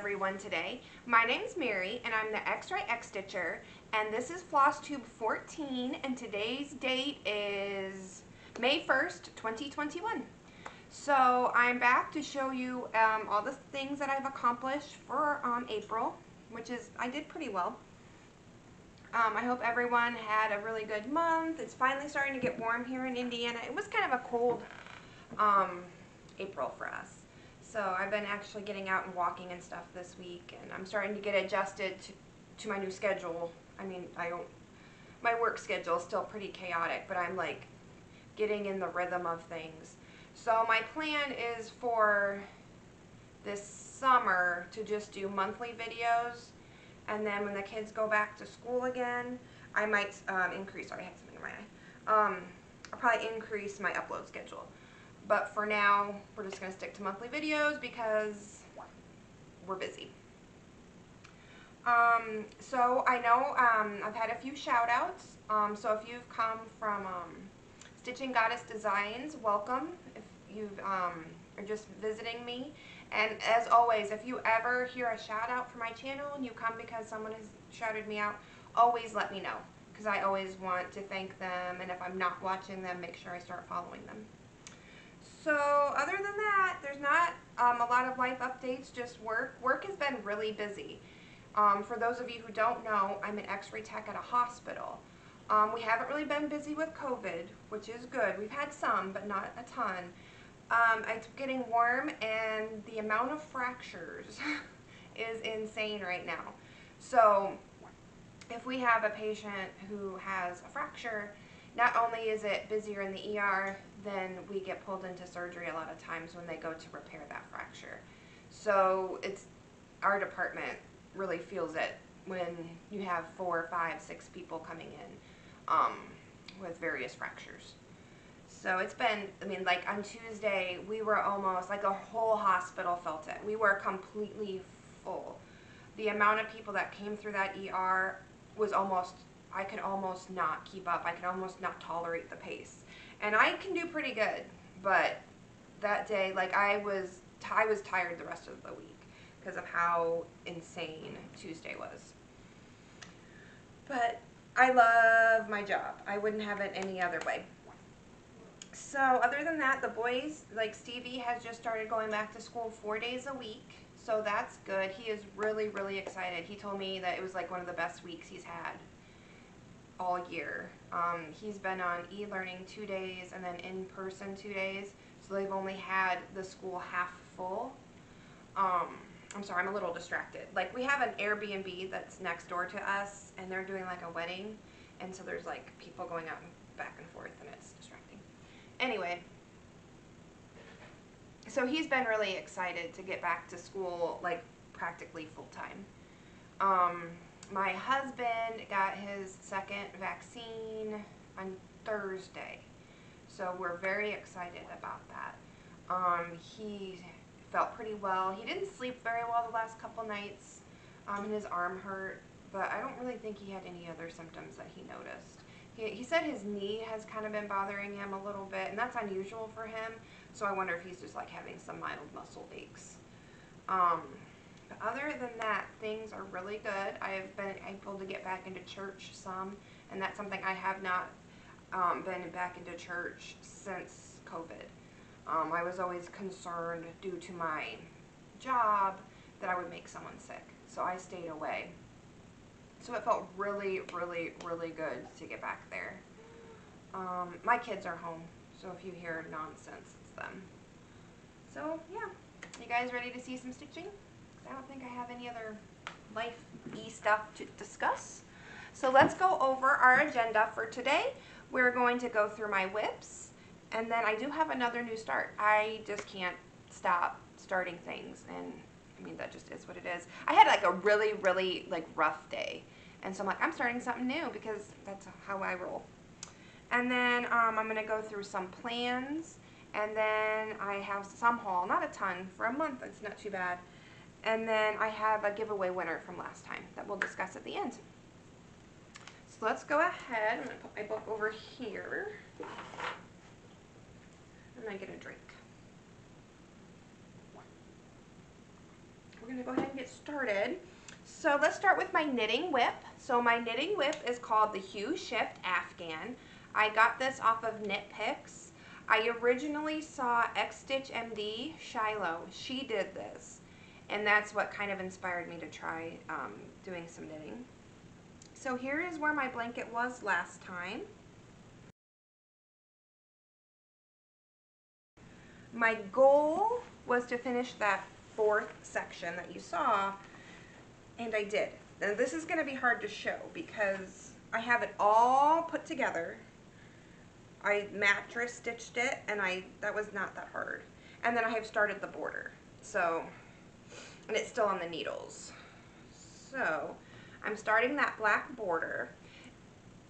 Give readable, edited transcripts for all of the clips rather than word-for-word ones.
everyone today. My name's Mary and I'm the xrayxstitcher and this is Flosstube 14 and today's date is May 1st, 2021. So I'm back to show you all the things that I've accomplished for April, which is, I did pretty well. I hope everyone had a really good month. It's finally starting to get warm here in Indiana. It was kind of a cold April for us. So I've been actually getting out and walking and stuff this week, and I'm starting to get adjusted to my new schedule. I mean, my work schedule is still pretty chaotic, but I'm like getting in the rhythm of things. So my plan is for this summer to just do monthly videos, and then when the kids go back to school again, I might increase, sorry, I had something in my eye. I'll probably increase my upload schedule. But for now, we're just going to stick to monthly videos because we're busy. So I know I've had a few shout outs. So if you've come from Stitchin Designs, welcome. If you are just visiting me. And as always, if you ever hear a shout out for my channel and you come because someone has shouted me out, always let me know. Because I always want to thank them. And if I'm not watching them, make sure I start following them. So other than that, there's not a lot of life updates, just work. Work has been really busy. For those of you who don't know, I'm an x-ray tech at a hospital. We haven't really been busy with COVID, which is good. We've had some, but not a ton. It's getting warm and the amount of fractures is insane right now. So if we have a patient who has a fracture, not only is it busier in the ER, then we get pulled into surgery a lot of times when they go to repair that fracture. So it's, our department really feels it when you have 4, 5, 6 people coming in with various fractures. So it's been, I mean, like on Tuesday, we were almost, like a whole hospital felt it. We were completely full. The amount of people that came through that ER was almost, I could almost not keep up. I could almost not tolerate the pace. And I can do pretty good, but that day, like I was tired the rest of the week because of how insane Tuesday was. But I love my job. I wouldn't have it any other way. So other than that, the boys, like Stevie has just started going back to school 4 days a week. So that's good. He is really, really excited. He told me that it was like one of the best weeks he's had all year. He's been on e-learning 2 days and then in-person 2 days, so they've only had the school half full. I'm sorry, I'm a little distracted. Like we have an Airbnb that's next door to us and they're doing like a wedding, and so there's like people going out and back and forth and it's distracting. Anyway, so he's been really excited to get back to school like practically full-time. My husband got his second vaccine on Thursday, so we're very excited about that. He felt pretty well. He didn't sleep very well the last couple nights, and his arm hurt, but I don't really think he had any other symptoms that he noticed. He said his knee has kind of been bothering him a little bit, and that's unusual for him, so I wonder if he's just like having some mild muscle aches. But other than that, things are really good. I have been able to get back into church some, and that's something I have not been back into church since COVID. I was always concerned due to my job that I would make someone sick, so I stayed away. So it felt really, really, really good to get back there. My kids are home, so if you hear nonsense, it's them. So yeah, you guys ready to see some stitching? I don't think I have any other life-y stuff to discuss. So let's go over our agenda for today. We're going to go through my whips, and then I do have another new start. I just can't stop starting things, and I mean, that just is what it is. I had like a really, really like rough day, and so I'm like, I'm starting something new because that's how I roll. And then I'm going to go through some plans, and then I have some haul, not a ton, for a month, it's not too bad. And then I have a giveaway winner from last time that we'll discuss at the end. So let's go ahead. I'm going to put my book over here. I'm going to get a drink. gonna go ahead and get started. So let's start with my knitting whip. So my knitting whip is called the Hue Shift Afghan. I got this off of Knit Picks. I originally saw X-Stitch MD, Shiloh. She did this, and that's what kind of inspired me to try doing some knitting. So here is where my blanket was last time. My goal was to finish that 4th section that you saw, and I did. And this is going to be hard to show because I have it all put together. I mattress stitched it, and that was not that hard. And then I have started the border. So, and it's still on the needles. So, I'm starting that black border.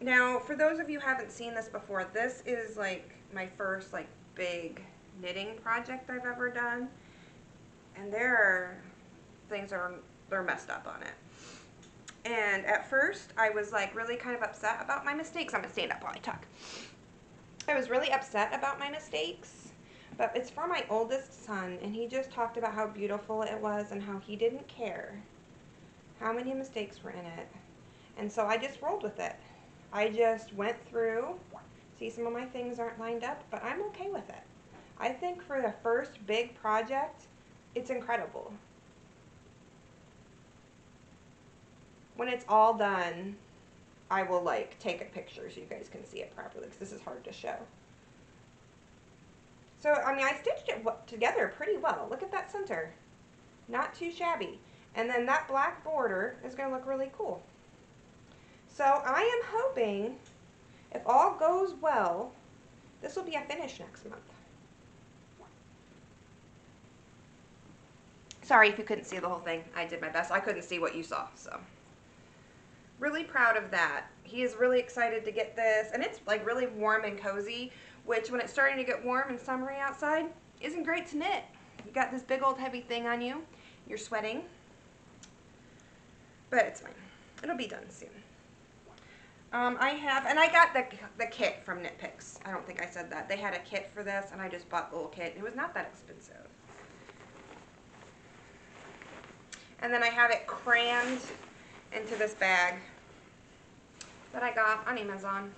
Now, for those of you who haven't seen this before, this is like my first like big knitting project I've ever done, and there are things they're messed up on it. And at first I was like really kind of upset about my mistakes. I'm gonna stand up while I talk. I was really upset about my mistakes, but it's for my oldest son, and he just talked about how beautiful it was and how he didn't care how many mistakes were in it. And so I just rolled with it. I just went through, see, some of my things aren't lined up, but I'm okay with it. I think for the first big project, it's incredible. When it's all done, I will like take a picture so you guys can see it properly, because this is hard to show. So, I mean, I stitched it together pretty well. Look at that center. Not too shabby. And then that black border is going to look really cool. So I am hoping, if all goes well, this will be a finish next month. Sorry if you couldn't see the whole thing. I did my best. I couldn't see what you saw, so. Really proud of that. He is really excited to get this, and it's like really warm and cozy, which when it's starting to get warm and summery outside, isn't great to knit. You got this big old heavy thing on you. You're sweating. But it's fine. It'll be done soon. I got the kit from Knit Picks. I don't think I said that. They had a kit for this, and I just bought the little kit. It was not that expensive. And then I have it crammed into this bag that I got on Amazon.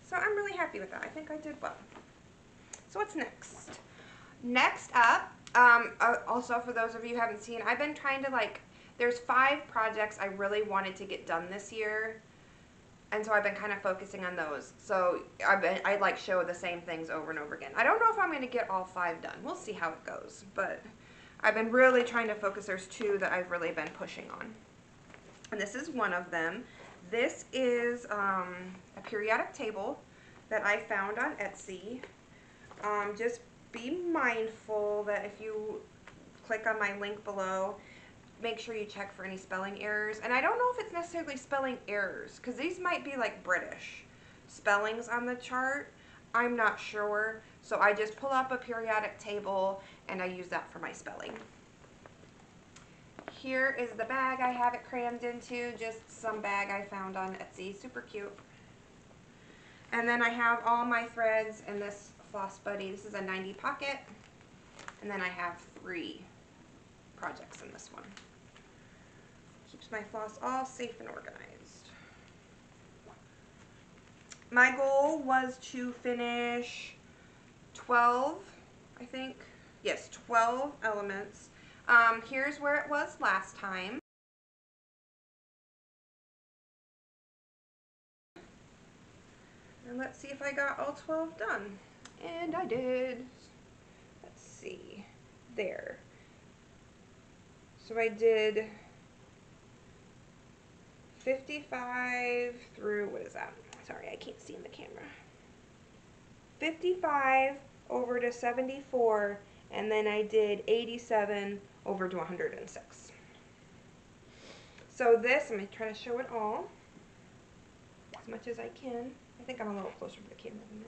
So I'm really happy with that. I think I did well. So what's next? Next up, also for those of you who haven't seen, I've been trying to there's 5 projects I really wanted to get done this year. And so I've been kind of focusing on those. So I show the same things over and over again. I don't know if I'm going to get all 5 done. We'll see how it goes. But I've been really trying to focus. There's 2 that I've really been pushing on. And this is one of them. This is a periodic table that I found on Etsy. Just be mindful that if you click on my link below, make sure you check for any spelling errors. And I don't know if it's necessarily spelling errors, because these might be like British spellings on the chart. I'm not sure. So I just pull up a periodic table and I use that for my spelling. Here is the bag I have it crammed into, just some bag I found on Etsy. Super cute. And then I have all my threads in this Floss Buddy. This is a 90 pocket. And then I have 3 projects in this one. Keeps my floss all safe and organized. My goal was to finish 12, I think. Yes, 12 elements. Here's where it was last time. And let's see if I got all 12 done. And I did. Let's see. There. So I did 55 through, what is that? Sorry, I can't see in the camera. 55 over to 74, and then I did 87 over to 106. So this, I'm going to try to show it all as much as I can. I think I'm a little closer to the camera than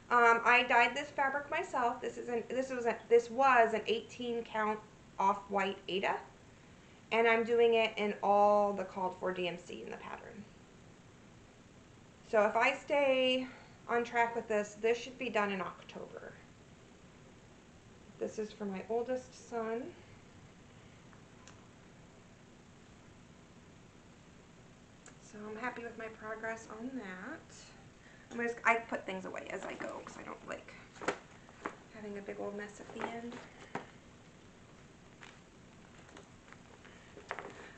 normal. I dyed this fabric myself. This was an 18 count off-white Ada. And I'm doing it in all the called for DMC in the pattern. So if I stay on track with this, this should be done in October. This is for my oldest son. So I'm happy with my progress on that. I put things away as I go because I don't like having a big old mess at the end.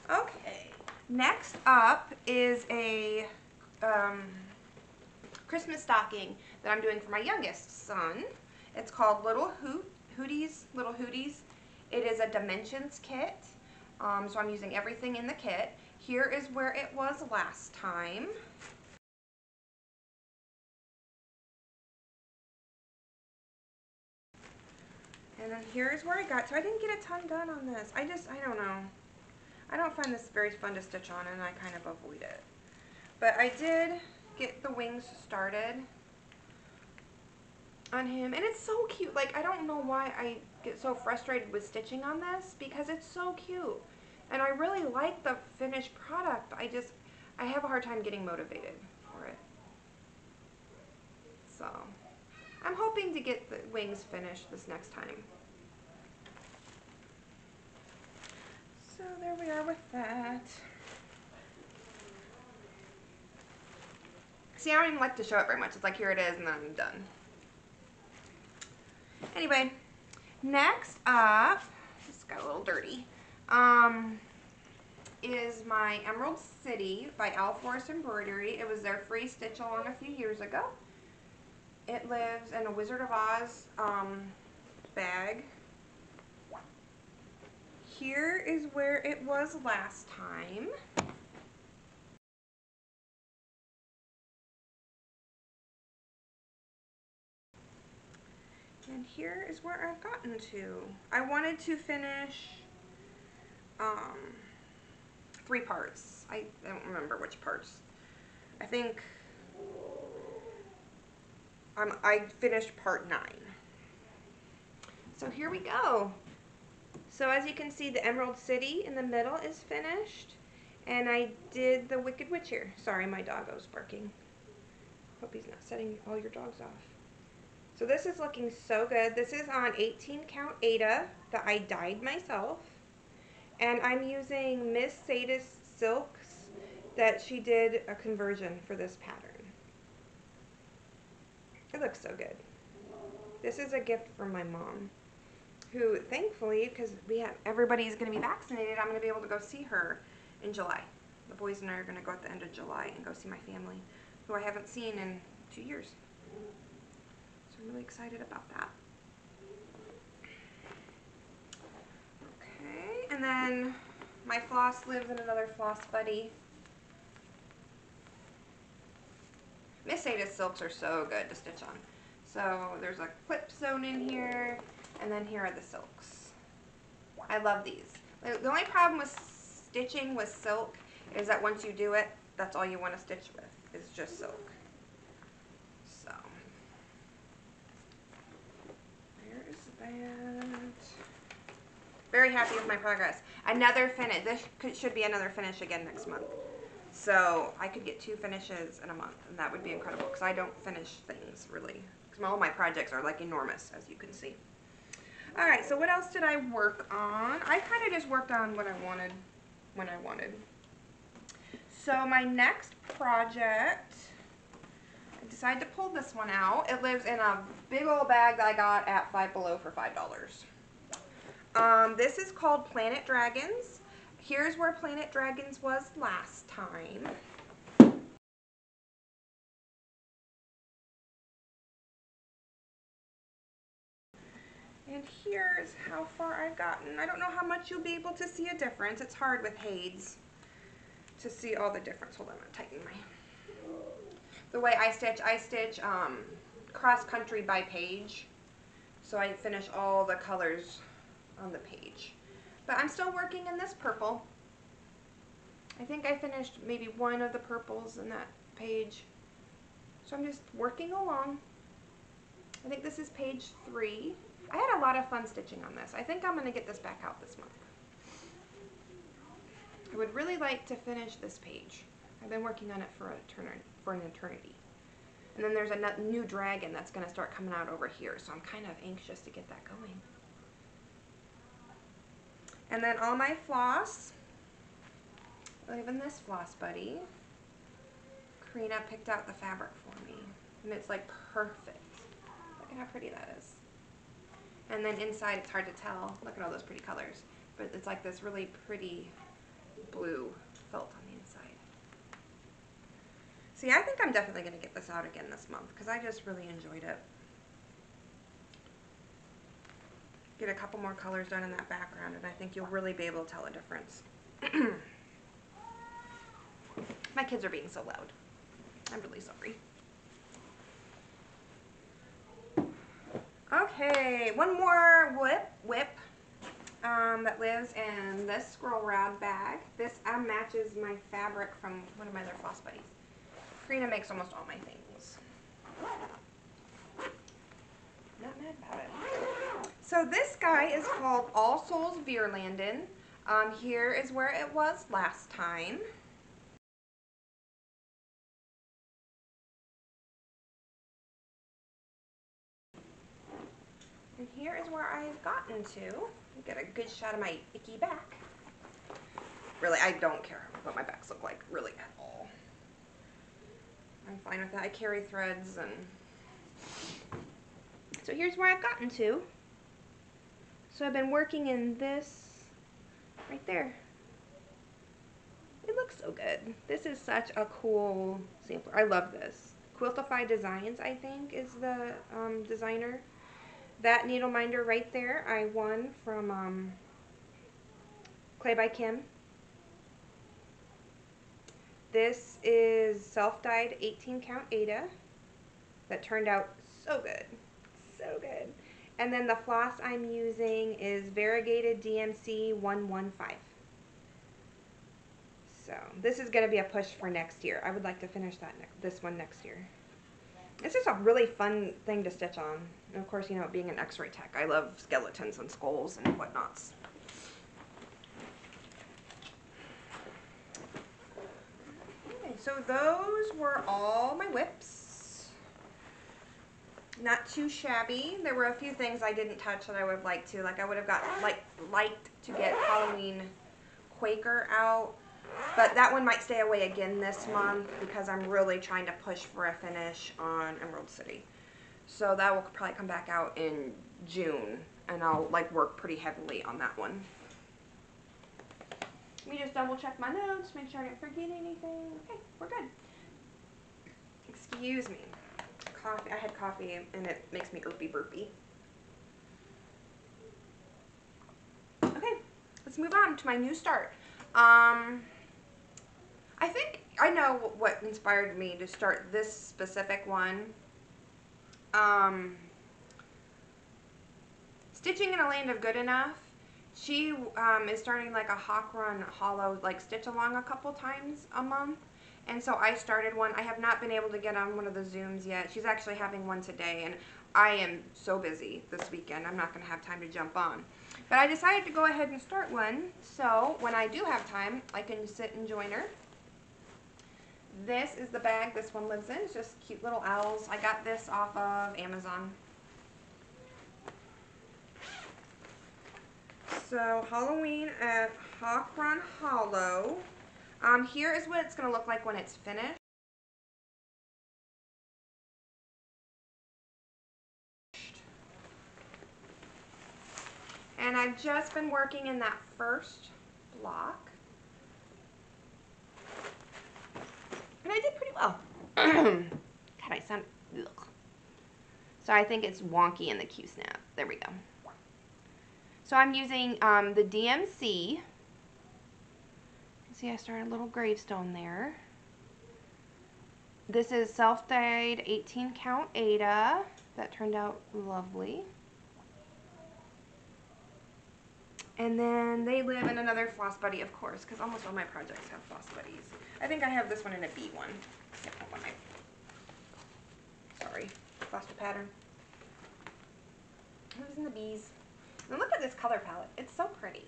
Okay, next up is a Christmas stocking that I'm doing for my youngest son. It's called Hooties. It is a dimensions kit, so I'm using everything in the kit. Here is where it was last time. And then here's where I got. So I didn't get a ton done on this. I don't know. I don't find this very fun to stitch on, and I kind of avoid it. But I did get the wings started on him, and it's so cute. Like, I don't know why I get so frustrated with stitching on this, because it's so cute. And I really like the finished product. I have a hard time getting motivated for it. So, I'm hoping to get the wings finished this next time. So there we are with that. See, I don't even like to show it very much. It's like, here it is, and then I'm done. Anyway, next up, this got a little dirty, is my Emerald City by Alforce Embroidery. It was their free stitch along a few years ago. It lives in a Wizard of Oz bag. Here is where it was last time. And here is where I've gotten to. I wanted to finish 3 parts. I don't remember which parts. I think I finished part 9. So here we go. So as you can see, the Emerald City in the middle is finished. And I did the Wicked Witch here. Sorry, my doggo's barking. Hope he's not setting all your dogs off. So this is looking so good. This is on 18 count Aida that I dyed myself. And I'm using Miss Sadie's silks that she did a conversion for this pattern. It looks so good. This is a gift from my mom, who thankfully, because everybody's going to be vaccinated, I'm going to be able to go see her in July. The boys and I are going to go at the end of July and go see my family, who I haven't seen in 2 years. So I'm really excited about that. Okay, and then my floss lives in another Floss Buddy. Miss Ada's silks are so good to stitch on. So there's a clip sewn in here, and then here are the silks. I love these. The only problem with stitching with silk is that once you do it, that's all you want to stitch with, is just silk. So, there's that. Very happy with my progress. Another finish. This should be another finish again next month. So I could get 2 finishes in a month, and that would be incredible, because I don't finish things really. Because all my projects are like enormous, as you can see. Alright, so what else did I work on? I kind of just worked on what I wanted when I wanted. So my next project, I decided to pull this one out. It lives in a big old bag that I got at Five Below for $5. This is called Planet Dragons. Here's where Planet Dragons was last time. And here's how far I've gotten. I don't know how much you'll be able to see a difference. It's hard with Hades to see all the difference. Hold on, I'm going to tighten the way I stitch cross country by page. So I finish all the colors on the page. But I'm still working in this purple. I think I finished maybe 1 of the purples in that page. So I'm just working along. I think this is page 3. I had a lot of fun stitching on this. I think I'm going to get this back out this month. I would really like to finish this page. I've been working on it for an eternity. And then there's a new dragon that's going to start coming out over here, so I'm kind of anxious to get that going. And then all my floss, even this Floss Buddy, Karina picked out the fabric for me. And it's like perfect. Look at how pretty that is. And then inside, it's hard to tell. Look at all those pretty colors. But it's like this really pretty blue felt on the inside. See, I think I'm definitely going to get this out again this month because I just really enjoyed it. Get a couple more colors done in that background and I think you'll really be able to tell a difference. My kids are being so loud. I'm really sorry. Okay, one more whip that lives in this squirrel rod bag. This matches my fabric from one of my other Floss Buddies. Karina makes almost all my things. Not mad about it. So this guy is called Souls Veirlanden. Here is where it was last time. And here is where I've gotten to. Get a good shot of my icky back. Really, I don't care what my backs look like, really at all. I'm fine with that. I carry threads and... So here's where I've gotten to. So I've been working in this right there. It looks so good. This is such a cool sampler. I love this. Quiltify Designs, I think, is the designer. That needle minder right there, I won from Clay by Kim. This is self-dyed 18 count Ada that turned out so good. So good. And then the floss I'm using is variegated DMC 115. So this is going to be a push for next year. I would like to finish that this one next year. It's just a really fun thing to stitch on. And of course, you know, being an X-ray tech, I love skeletons and skulls and whatnots. Okay, so those were all my whips. Not too shabby. There were a few things I didn't touch that I would have liked to. Like I would have liked to get Halloween Quaker out. But that one might stay away again this month because I'm really trying to push for a finish on Emerald City. So that will probably come back out in June and I'll like work pretty heavily on that one. Let me just double check my notes, make sure I didn't forget anything. Okay, we're good. Excuse me. Coffee. I had coffee and it makes me burpy. Okay, let's move on to my new start. I think I know what inspired me to start this specific one. Stitching in a Land of Good Enough. She is starting like a Hawk Run Hollow like stitch along a couple times a month. And so I started one. I have not been able to get on one of the Zooms yet. She's actually having one today and I am so busy this weekend. I'm not going to have time to jump on. But I decided to go ahead and start one. So when I do have time, I can sit and join her. This is the bag this one lives in. It's just cute little owls. I got this off of Amazon. So Halloween at Hawk Run Hollow. Here is what it's going to look like when it's finished. And I've just been working in that first block. And I did pretty well. God, I sound... Ugh. So I think it's wonky in the Q-snap. There we go. So I'm using the DMC. See, I started a little gravestone there. This is self-dyed 18 count Ada. That turned out lovely. And then they live in another Floss Buddy, of course, because almost all my projects have Floss Buddies. I think I have this one in a B one. Sorry, lost a pattern. It was in the B's. And look at this color palette. It's so pretty.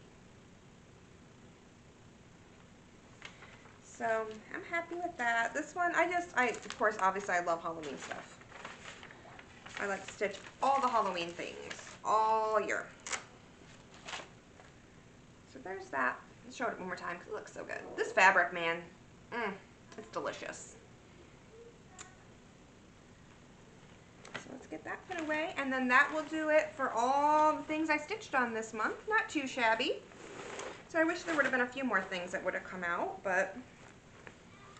So I'm happy with that. This one, of course, obviously I love Halloween stuff. I like to stitch all the Halloween things all year. So So there's that. Let's show it one more time because it looks so good. This fabric, man, it's delicious. So let's get that put away, and then that will do it for all the things I stitched on this month. Not too shabby. So I wish there would have been a few more things that would have come out, but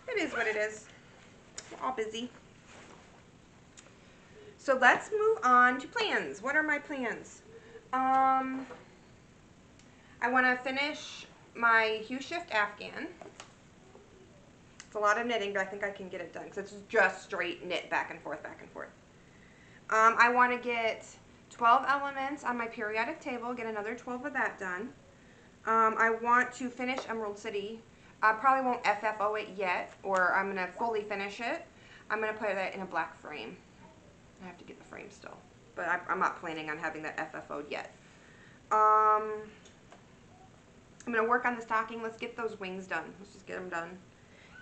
it is what it is. We're all busy. So let's move on to plans. What are my plans? I want to finish my Hue Shift Afghan. It's a lot of knitting, but I think I can get it done because it's just straight knit back and forth, back and forth. I want to get 12 elements on my periodic table, get another 12 of that done. I want to finish Emerald City. I probably won't FFO it yet, or I'm going to fully finish it. I'm going to put that in a black frame. I have to get the frame still, but I'm not planning on having that FFO'd yet. I'm going to work on the stocking. Let's get those wings done. Let's just get them done.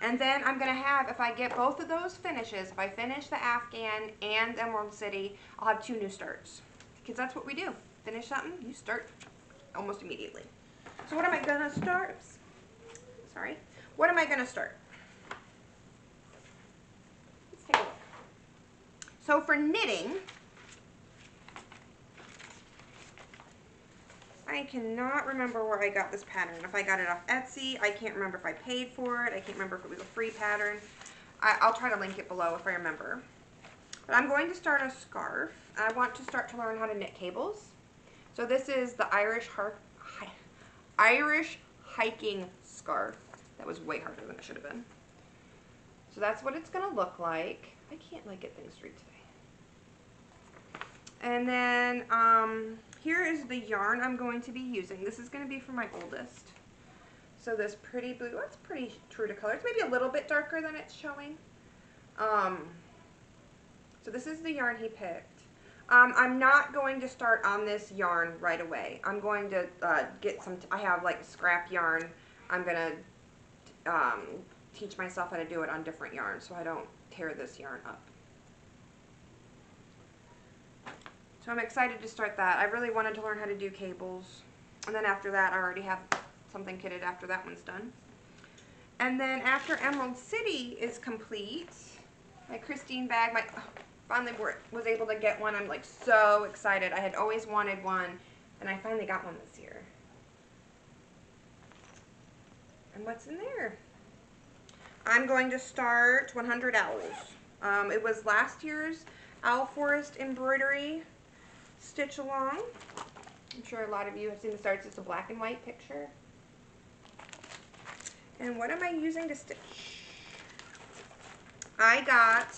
And then I'm going to have, if I get both of those finishes, if I finish the Afghan and Emerald City, I'll have 2 new starts. Because that's what we do. Finish something, you start almost immediately. So what am I going to start? Oops. Sorry. What am I going to start? Let's take a look. So for knitting, I cannot remember where I got this pattern. If I got it off Etsy, I can't remember if I paid for it. I can't remember if it was a free pattern. I'll try to link it below if I remember. But I'm going to start a scarf. I want to start to learn how to knit cables. So this is the Irish hiking scarf. That was way harder than it should have been. So that's what it's going to look like. I can't get things straight today. And then here is the yarn I'm going to be using. This is going to be for my oldest. So this pretty blue, that's pretty true to color. It's maybe a little bit darker than it's showing. So this is the yarn he picked. I'm not going to start on this yarn right away. I'm going to get some, I have scrap yarn. I'm going to teach myself how to do it on different yarns so I don't tear this yarn up. So I'm excited to start that. I really wanted to learn how to do cables. And then after that, I already have something kitted after that one's done. And then after Emerald City is complete, my Christine bag, finally was able to get one. I'm so excited. I had always wanted one, and I finally got one this year. And what's in there? I'm going to start 100 Owls. It was last year's Alforce Embroidery Stitch Along. I'm sure a lot of you have seen the starts. It's a black and white picture. And what am I using to stitch? I got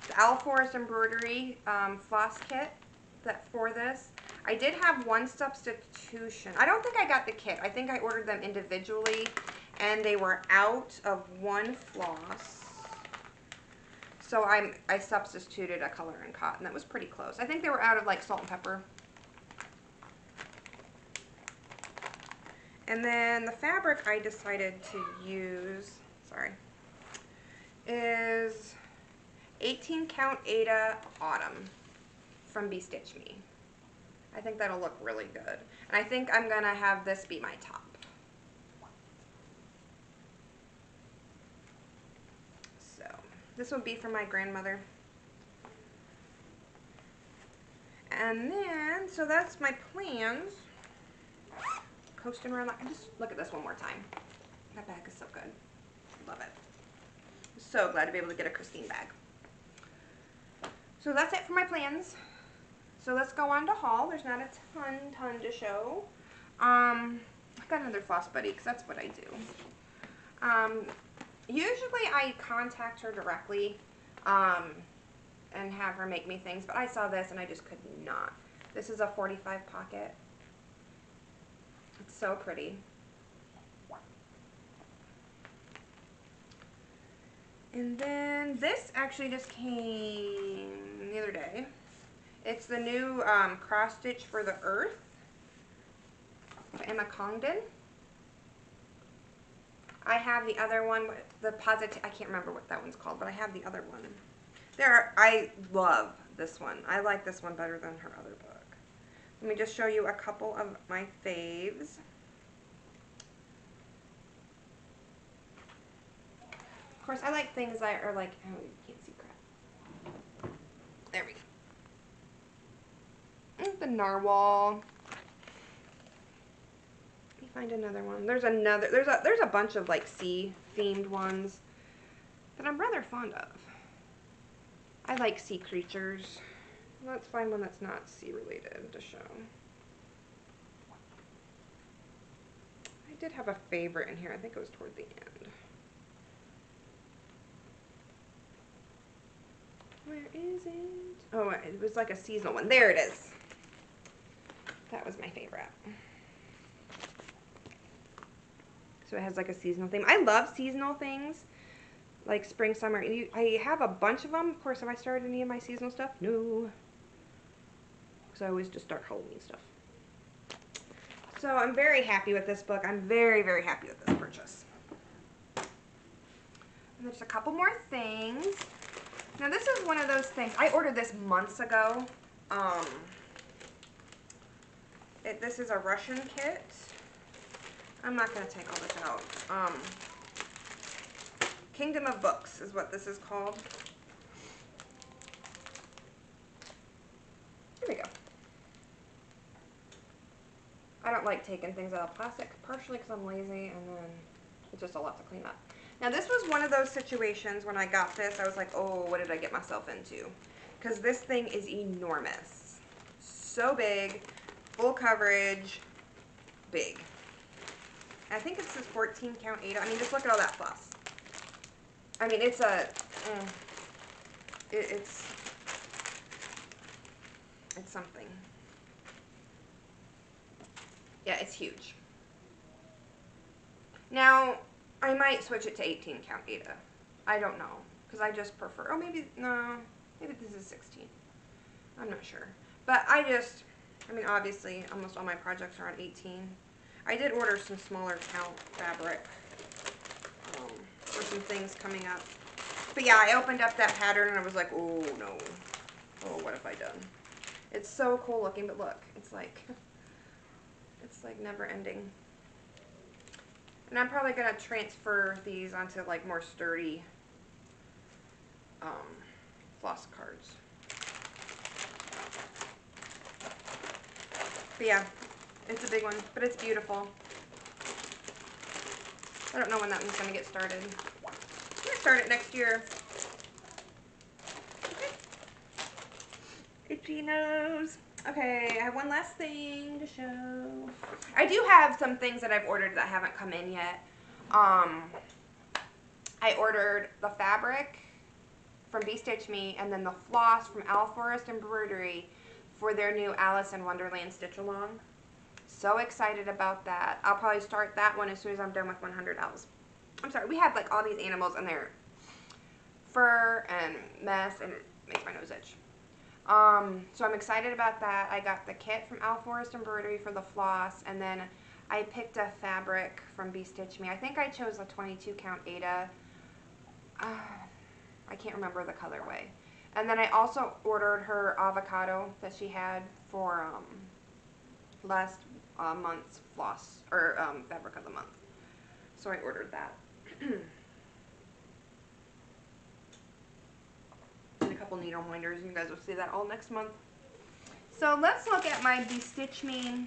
the Alforce Embroidery floss kit for this. I did have one substitution. I don't think I got the kit. I think I ordered them individually, and they were out of one floss. So I substituted a color and cotton. That was pretty close. I think they were out of salt and pepper. And then the fabric I decided to use, is 18 count Ada Autumn from Be Stitch Me. I think that'll look really good. And I think I'm gonna have this be my top. This would be for my grandmother. And then, so that's my plans. Coasting around, just look at this one more time. That bag is so good. Love it. I'm so glad to be able to get a Christine bag. So that's it for my plans. So let's go on to haul. There's not a ton to show. I got another Floss Buddy because that's what I do. Usually I contact her directly and have her make me things, but I saw this and I just could not. This is a 45 pocket. It's so pretty. And then this actually just came the other day. It's the new cross stitch for the earth by Emma Congdon. I have the other one, the positive. I can't remember what that one's called, but I have the other one. I love this one. I like this one better than her other book. Let me just show you a couple of my faves. course, I like things that are like, oh, you can't see crap. There we go. The narwhal. Let me find another one. There's a bunch of like sea themed ones that I'm rather fond of. I like sea creatures. Let's find one that's not sea related to show. I did have a favorite in here. I think it was toward the end. Where is it? Oh, it was like a seasonal one. There it is. That was my favorite. So it has like a seasonal theme. I love seasonal things, like spring, summer. I have a bunch of them. Of course, have I started any of my seasonal stuff? No. Because I always just start Halloween stuff. So I'm very happy with this book. I'm very, very happy with this purchase. And there's a couple more things. Now this is one of those things. I ordered this months ago. This is a Russian kit. I'm not going to take all this out. Kingdom of Books is what this is called. Here we go. I don't like taking things out of plastic, partially because I'm lazy, and then it's just a lot to clean up. Now this was one of those situations when I got this, I was like, oh, what did I get myself into? Because this thing is enormous. So big, full coverage, big. I think it says 14 count 8. I mean, just look at all that floss. I mean, it's it's something. Yeah, it's huge. Now, I might switch it to 18 count Ada. I don't know, because I just prefer, oh, maybe, no, maybe this is 16. I'm not sure. But I mean, obviously, almost all my projects are on 18. I did order some smaller count fabric for some things coming up. But yeah, I opened up that pattern and I was like, oh no. Oh, what have I done? It's so cool looking, but look, it's like never ending. And I'm probably going to transfer these onto like more sturdy floss cards. But yeah, it's a big one, but it's beautiful. I don't know when that one's going to get started. I'm going to start it next year. Okay. Itchy nose. Okay, I have one last thing to show. I do have some things that I've ordered that haven't come in yet. I ordered the fabric from Stitch Me and then the floss from Alforce Embroidery for their new Alice in Wonderland Stitch Along. So excited about that. I'll probably start that one as soon as I'm done with 100 owls. I'm sorry, we have like all these animals and their fur and mess, and it makes my nose itch. So I'm excited about that. I got the kit from Alforce Embroidery for the floss, and then I picked a fabric from Stitch Me. I think I chose a 22 count Ada. I can't remember the colorway. And then I also ordered her avocado that she had for last month's floss, or fabric of the month. So I ordered that. And a couple needle minders. You guys will see that all next month. So let's look at my Stitch Me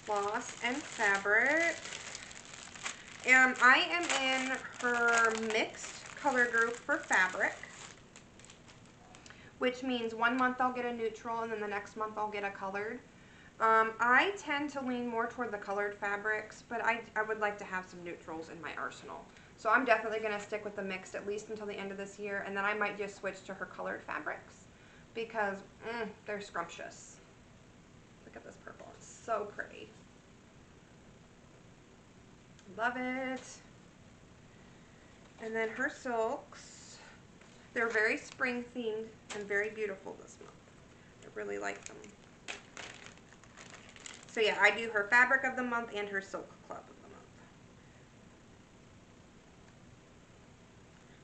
floss and fabric. I am in her mixed color group for fabric, which means one month I'll get a neutral and then the next month I'll get a colored. I tend to lean more toward the colored fabrics, but I would like to have some neutrals in my arsenal. So I'm definitely going to stick with the mixed at least until the end of this year, and then I might just switch to her colored fabrics because they're scrumptious. Look at this purple. It's so pretty. Love it. And then her silks. They're very spring themed and very beautiful this month. I really like them. So yeah, I do her fabric of the month and her silk club of the month.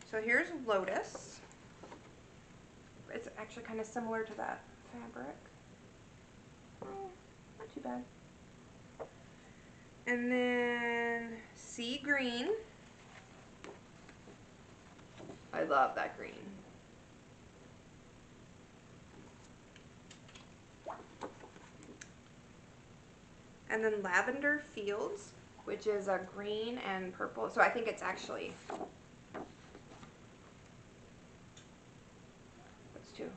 So here's Lotus. It's actually kind of similar to that fabric. Oh, not too bad. And then sea green. I love that green. And then lavender fields, which is a green and purple. So I think it's actually, what's two?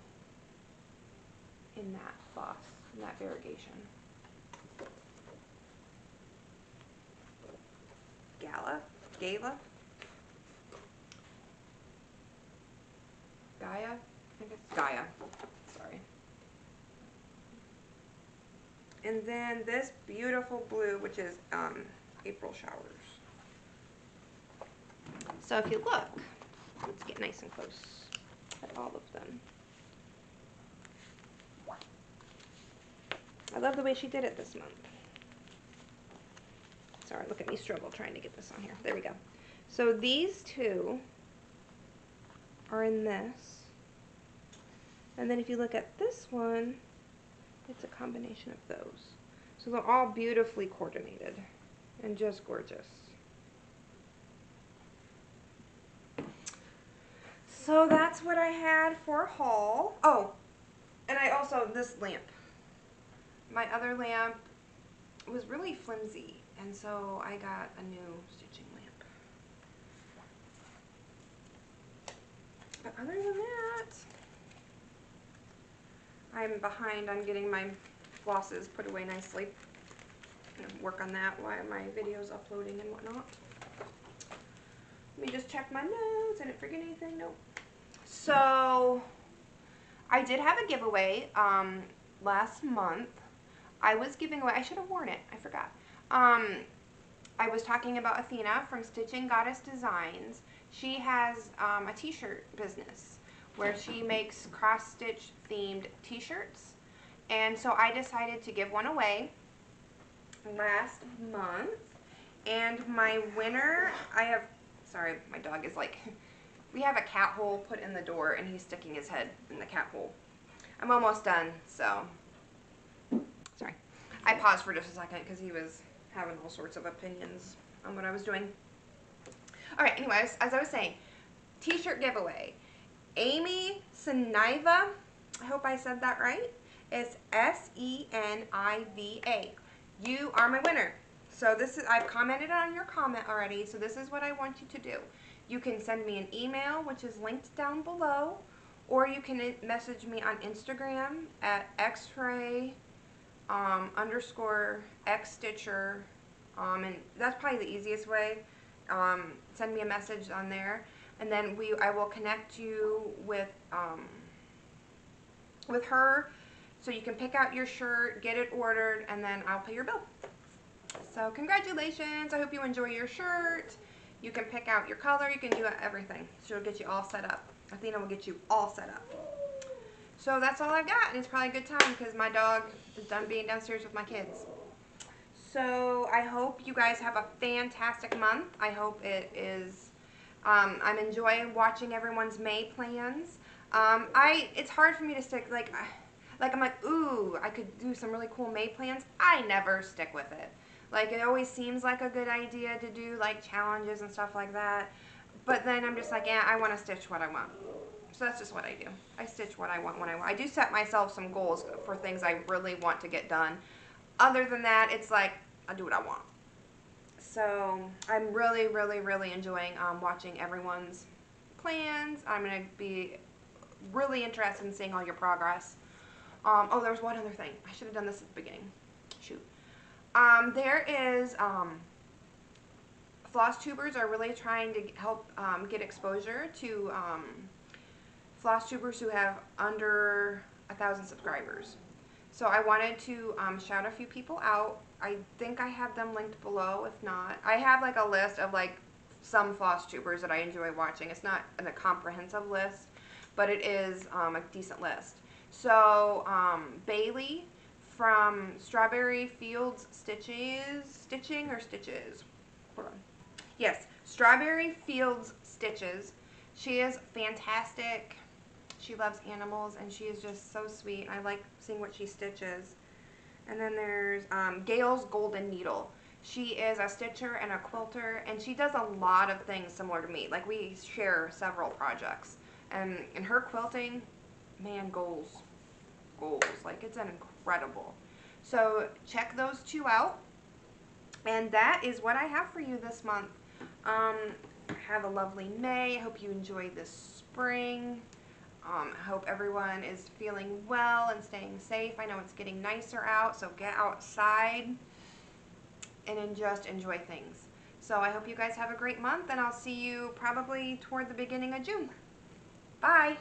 In that floss, in that variegation. Gala? Gaia? I think it's Gaia. Sorry. And then this beautiful blue, which is April showers. So if you look, let's get nice and close at all of them. I love the way she did it this month. Sorry, look at me struggle trying to get this on here. There we go. So these two are in this. And then if you look at this one, it's a combination of those. So they're all beautifully coordinated and just gorgeous. So that's what I had for haul. Oh, and I also, this lamp. My other lamp was really flimsy, and so I got a new stitching lamp. But other than that, I'm behind on getting my flosses put away nicely. I'm gonna work on that while my video's uploading and whatnot. Let me just check my notes. I didn't forget anything. Nope. So I did have a giveaway last month. I was giving away, I should have worn it, I forgot. I was talking about Athena from Stitchin Designs. She has a t-shirt business where she makes cross-stitch themed t-shirts. And so I decided to give one away last month. And my winner, sorry, my dog is like, we have a cat hole put in the door and he's sticking his head in the cat hole. I'm almost done, so, sorry. I paused for just a second because he was having all sorts of opinions on what I was doing. All right, anyways, as I was saying, t-shirt giveaway. Amy Seniva, I hope I said that right. It's S-E-N-I-V-A. You are my winner. So this is, I've commented on your comment already, so this is what I want you to do. You can send me an email, which is linked down below, or you can message me on Instagram at xray_xstitcher, and that's probably the easiest way. Send me a message on there, and then I will connect you with her, so you can pick out your shirt, get it ordered, and then I'll pay your bill. So congratulations! I hope you enjoy your shirt. You can pick out your color. You can do everything. She'll get you all set up. Athena will get you all set up. So that's all I've got, and it's probably a good time because my dog is done being downstairs with my kids. So I hope you guys have a fantastic month. I hope it is, I'm enjoying watching everyone's May plans. It's hard for me to stick, like I'm like, ooh, I could do some really cool May plans. I never stick with it. Like, it always seems like a good idea to do, like, challenges and stuff like that. But then I'm just like, yeah, I want to stitch what I want. So that's just what I do. I stitch what I want when I want. I do set myself some goals for things I really want to get done. Other than that, it's like, I do what I want. So I'm really, really, really enjoying watching everyone's plans. I'm going to be really interested in seeing all your progress. Oh, there was one other thing. I should have done this at the beginning. Shoot. There is, Flosstubers are really trying to help get exposure to Flosstubers who have under 1,000 subscribers. So I wanted to shout a few people out. I think I have them linked below. If not, I have like a list of like some Flosstubers that I enjoy watching. It's not a comprehensive list, but it is a decent list. So Bailey from Strawberry Fields Stitching. Hold on. Yes, Strawberry Fields Stitches. She is fantastic. She loves animals, and she is just so sweet. I like seeing what she stitches. And then there's Gail's Golden Needle. She is a stitcher and a quilter, and she does a lot of things similar to me. Like, we share several projects. And in her quilting, man, goals. Like, it's incredible. So check those two out. And that is what I have for you this month. Have a lovely May. I hope you enjoy this spring. I hope everyone is feeling well and staying safe. I know it's getting nicer out, so get outside and just enjoy things. So I hope you guys have a great month, and I'll see you probably toward the beginning of June. Bye.